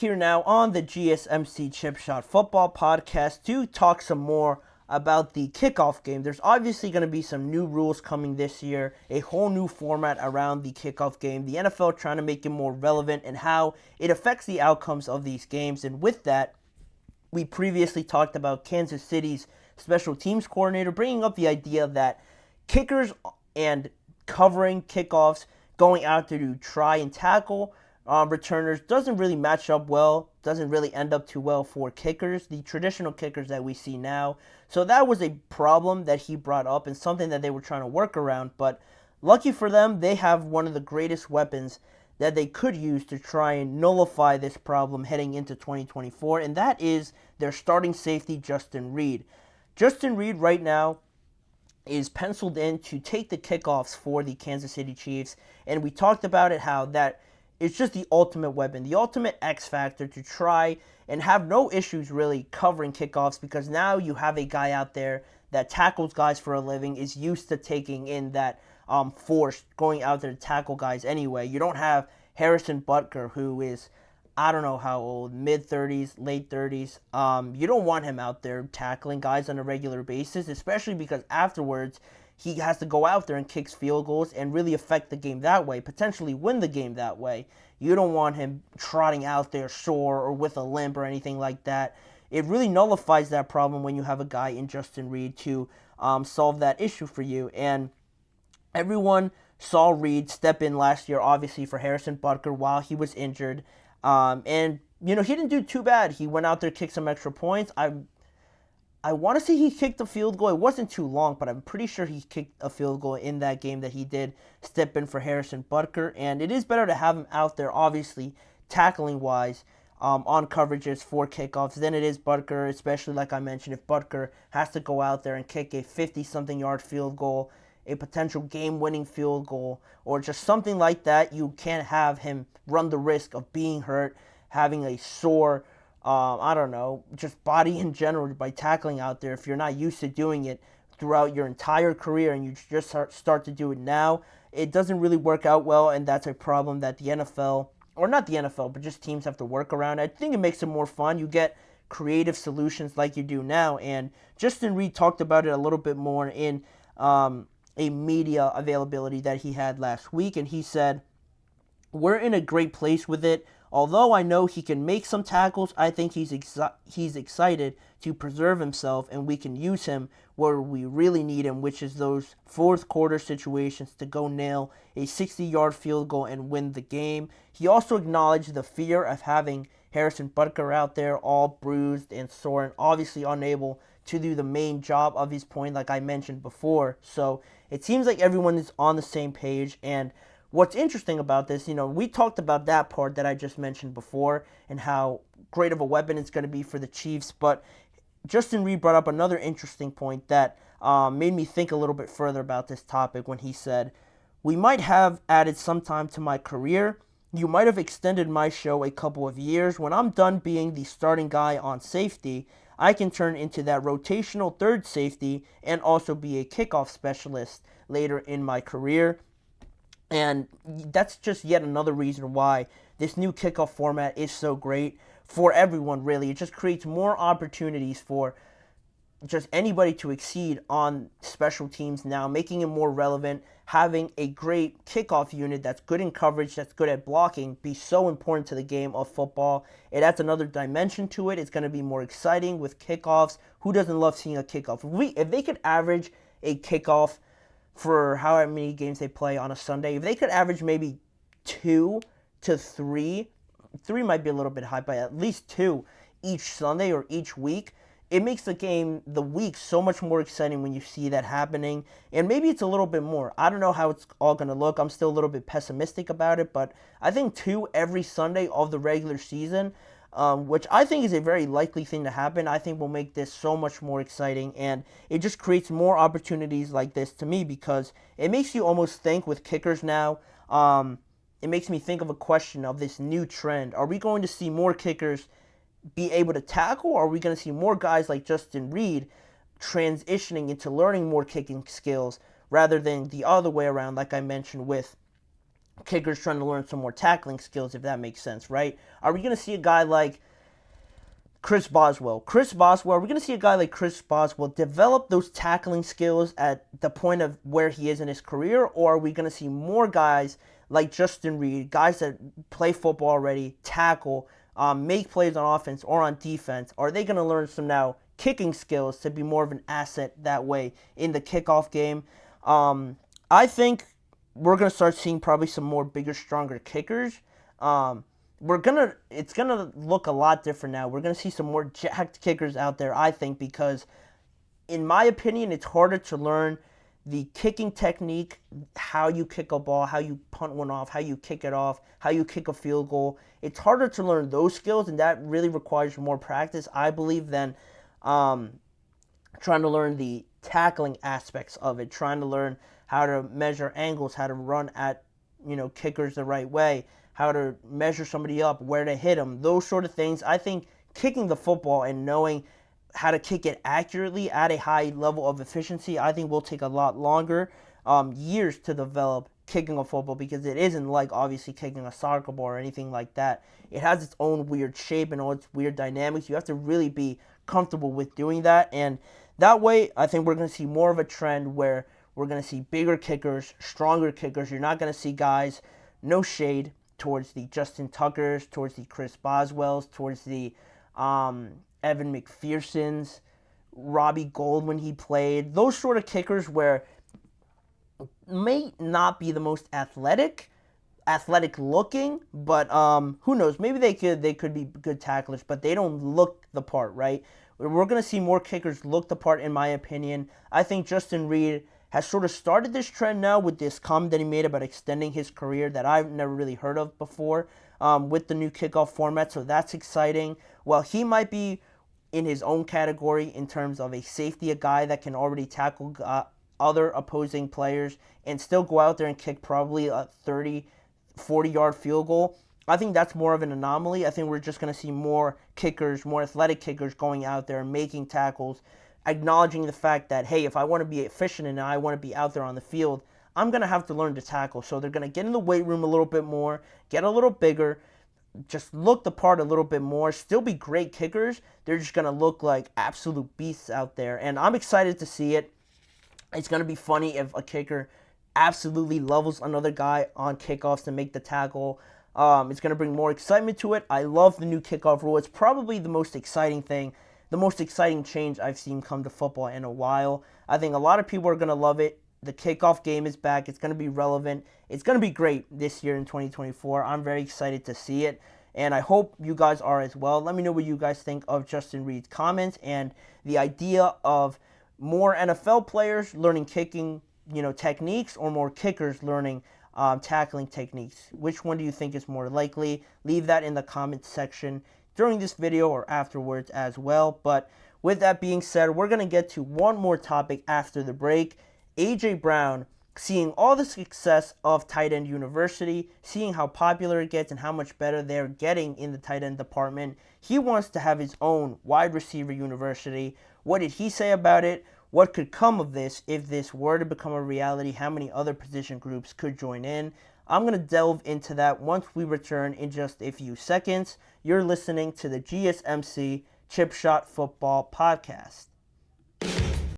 here now on the GSMC Chip Shot Football Podcast to talk some more about the kickoff game. There's obviously going to be some new rules coming this year, a whole new format around the kickoff game. The NFL trying to make it more relevant and how it affects the outcomes of these games. And with that, we previously talked about Kansas City's special teams coordinator bringing up the idea that kickers and covering kickoffs, going out there to try and tackle returners doesn't really match up well, doesn't really end up too well for kickers, the traditional kickers that we see now. So that was a problem that he brought up and something that they were trying to work around. But lucky for them, they have one of the greatest weapons that they could use to try and nullify this problem heading into 2024, and that is their starting safety, Justin Reid. Justin Reid right now is penciled in to take the kickoffs for the Kansas City Chiefs, and we talked about it, how that it's just the ultimate weapon, the ultimate X factor to try and have no issues really covering kickoffs, because now you have a guy out there that tackles guys for a living, is used to taking in that force, going out there to tackle guys anyway. You don't have Harrison Butker, who is, I don't know how old, mid-30s, late 30s. You don't want him out there tackling guys on a regular basis, especially because afterwards he has to go out there and kick field goals and really affect the game that way, potentially win the game that way. You don't want him trotting out there sore or with a limp or anything like that. It really nullifies that problem when you have a guy in Justin Reid to solve that issue for you. And everyone saw Reid step in last year, obviously, for Harrison Butker while he was injured. And, he didn't do too bad. He went out there, kicked some extra points. I want to say he kicked a field goal. It wasn't too long, but I'm pretty sure he kicked a field goal in that game that he did step in for Harrison Butker. And it is better to have him out there, obviously, tackling-wise, on coverages for kickoffs than it is Butker, especially like I mentioned, if Butker has to go out there and kick a 50-something yard field goal, a potential game-winning field goal, or just something like that, you can't have him run the risk of being hurt, having a sore, just body in general by tackling out there if you're not used to doing it throughout your entire career and you just start to do it now. It doesn't really work out well, and that's a problem that the NFL, or not the NFL, but just teams have to work around. I think it makes it more fun. You get creative solutions like you do now, and Justin Reid talked about it a little bit more in a media availability that he had last week, and he said, "We're in a great place with it. Although I know he can make some tackles, I think he's excited to preserve himself, and we can use him where we really need him, which is those fourth quarter situations to go nail a 60-yard field goal and win the game." He also acknowledged the fear of having Harrison Butker out there all bruised and sore and obviously unable to do the main job of his point, like I mentioned before. So it seems like everyone is on the same page, and what's interesting about this, we talked about that part that I just mentioned before and how great of a weapon it's going to be for the Chiefs, but Justin Reid brought up another interesting point that made me think a little bit further about this topic when he said, "We might have added some time to my career. You might have extended my show a couple of years. When I'm done being the starting guy on safety, I can turn into that rotational third safety and also be a kickoff specialist later in my career." And that's just yet another reason why this new kickoff format is so great for everyone, really. It just creates more opportunities for just anybody to exceed on special teams now, making it more relevant. Having a great kickoff unit that's good in coverage, that's good at blocking, be so important to the game of football. It adds another dimension to it. It's going to be more exciting with kickoffs. Who doesn't love seeing a kickoff? If they could average a kickoff for however many games they play on a Sunday, if they could average maybe 2 to 3 might be a little bit high, but at least 2 each Sunday or each week, it makes the week so much more exciting when you see that happening. And maybe it's a little bit more. I don't know how it's all going to look. I'm still a little bit pessimistic about it, but I think 2 every Sunday of the regular season, which I think is a very likely thing to happen, I think will make this so much more exciting, and it just creates more opportunities like this to me, because it makes you almost think with kickers now, it makes me think of a question of this new trend. Are we going to see more kickers be able to tackle, or are we going to see more guys like Justin Reid transitioning into learning more kicking skills rather than the other way around, like I mentioned with kickers trying to learn some more tackling skills, if that makes sense, right? Are we going to see a guy like Chris Boswell? Are we going to see a guy like Chris Boswell develop those tackling skills at the point of where he is in his career? Or are we going to see more guys like Justin Reid, guys that play football already, tackle, make plays on offense or on defense? Are they going to learn some now kicking skills to be more of an asset that way in the kickoff game? I think we're going to start seeing probably some more bigger, stronger kickers. It's gonna look a lot different now. We're gonna see some more jacked kickers out there, I think, because in my opinion, it's harder to learn the kicking technique, how you kick a ball, how you punt one off, how you kick it off, how you kick a field goal. It's harder to learn those skills, and that really requires more practice, I believe, than trying to learn the tackling aspects of it, trying to learn how to measure angles, how to run at kickers the right way, how to measure somebody up, where to hit them, those sort of things. I think kicking the football and knowing how to kick it accurately at a high level of efficiency, I think will take a lot longer, years to develop kicking a football, because it isn't like obviously kicking a soccer ball or anything like that. It has its own weird shape and all its weird dynamics. You have to really be comfortable with doing that, and that way I think we're going to see more of a trend where we're going to see bigger kickers, stronger kickers. You're not going to see guys, no shade towards the Justin Tuckers, towards the Chris Boswells, towards the Evan McPhersons, Robbie Gould when he played. Those sort of kickers where may not be the most athletic looking, but who knows? Maybe they could be good tacklers, but they don't look the part, right? We're going to see more kickers look the part, in my opinion. I think Justin Reid has sort of started this trend now with this comment that he made about extending his career that I've never really heard of before with the new kickoff format, so that's exciting. While he might be in his own category in terms of a safety, a guy that can already tackle other opposing players and still go out there and kick probably a 30, 40-yard field goal, I think that's more of an anomaly. I think we're just going to see more kickers, more athletic kickers going out there and making tackles, acknowledging the fact that, hey, if I want to be efficient and I want to be out there on the field, I'm going to have to learn to tackle. So they're going to get in the weight room a little bit more, get a little bigger, just look the part a little bit more, still be great kickers. They're just going to look like absolute beasts out there. And I'm excited to see it. It's going to be funny if a kicker absolutely levels another guy on kickoffs to make the tackle. It's going to bring more excitement to it. I love the new kickoff rule. It's probably the most exciting thing, the most exciting change I've seen come to football in a while. I think a lot of people are going to love it. The kickoff game is back. It's going to be relevant. It's going to be great this year in 2024. I'm very excited to see it, and I hope you guys are as well. Let me know what you guys think of Justin Reid's comments and the idea of more NFL players learning kicking, techniques, or more kickers learning tackling techniques. Which one do you think is more likely? Leave that in the comments section during this video or afterwards as well. But with that being said, we're going to get to one more topic after the break. A.J. Brown, seeing all the success of tight end university, seeing how popular it gets and how much better they're getting in the tight end department, he wants to have his own wide receiver university. What did he say about it? What could come of this if this were to become a reality? How many other position groups could join in? I'm going to delve into that once we return in just a few seconds. You're listening to the GSMC Chip Shot Football Podcast.